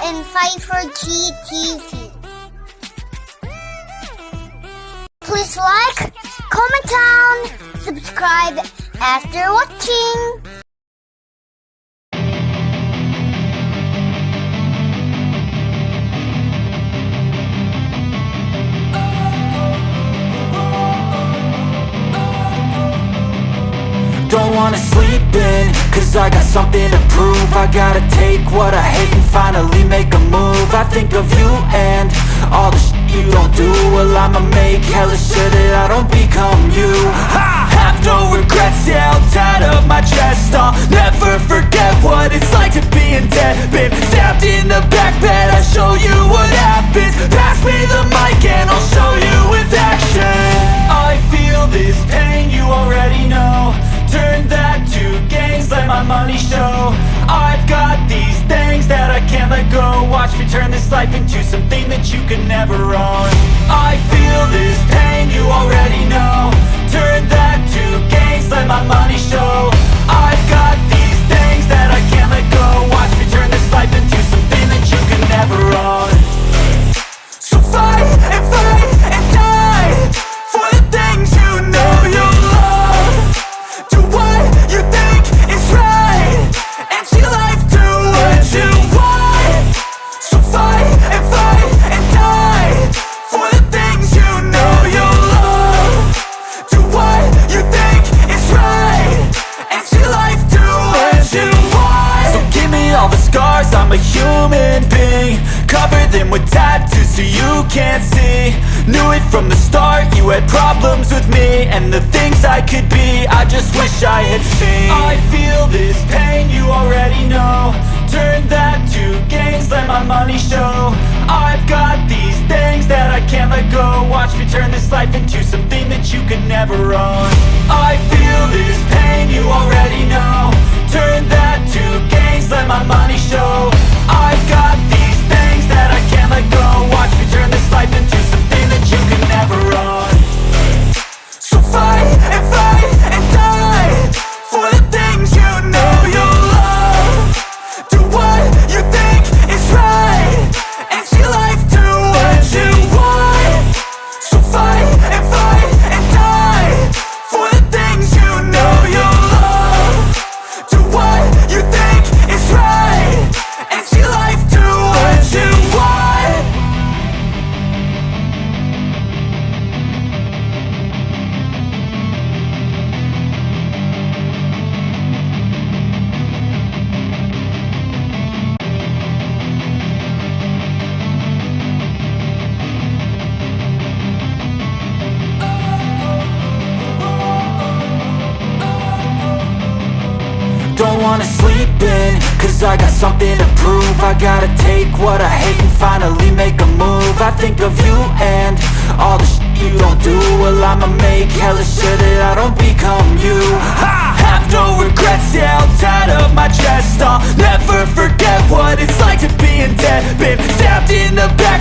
and fight for GTV. Please like, comment down, subscribe after watching. Don't wanna sleep in, cause I got something to prove. I gotta take what I hate and finally make a move. I think of you and all the shit you don't do. Well, I'ma make hella sure that I don't become you. I have no regrets, yeah, I'll tie up my chest. I'll never forget what it's like to be in debt. Been stabbed in the back bed, I'll show you what happens. Pass me the mic and I'll show you with action. I feel this pain, you already know. Turn that to gains, let my money show. I've got these things that I can't let go. Watch me turn this life into something that you can never own. I feel this pain, you already know. Turn that to gains, let my money show. I've got these things that I can't let go. Watch me turn this life into something that you can never own. So fight and die for the things you know you love. Do what you think is right, and see life do what you want. So fight and die for the things you know you love. Do what you think is right, and see life do what you want. So give me all the scars, I'm a human being. Cover them with tattoos so you can't see. Knew it from the start, you had problems with me and the things I could be, I just wish I had seen. I feel this pain, you already know. Turn that to gains, let my money show. I've got these things that I can't let go. Watch me turn this life into something that you can never own. I feel this pain, you already know. Turn that to gains, let my money show. I've got these things that I can't let go. Watch me turn this life into something that you can never own. So fight and die for the things you know you love. Do what you think is right, and see life do what you want. So fight and die for the things you know you love. Do what you think is right, and see life do what you want. Don't wanna sleep in, cause I got something to prove. I gotta take what I hate and finally make a move. I think of you and all the shit you don't do. Well, I'ma make hella sure that I don't become you. I have no regrets, yeah, I'll tie up my chest. I'll never forget what it's like to be in debt. Been stabbed in the back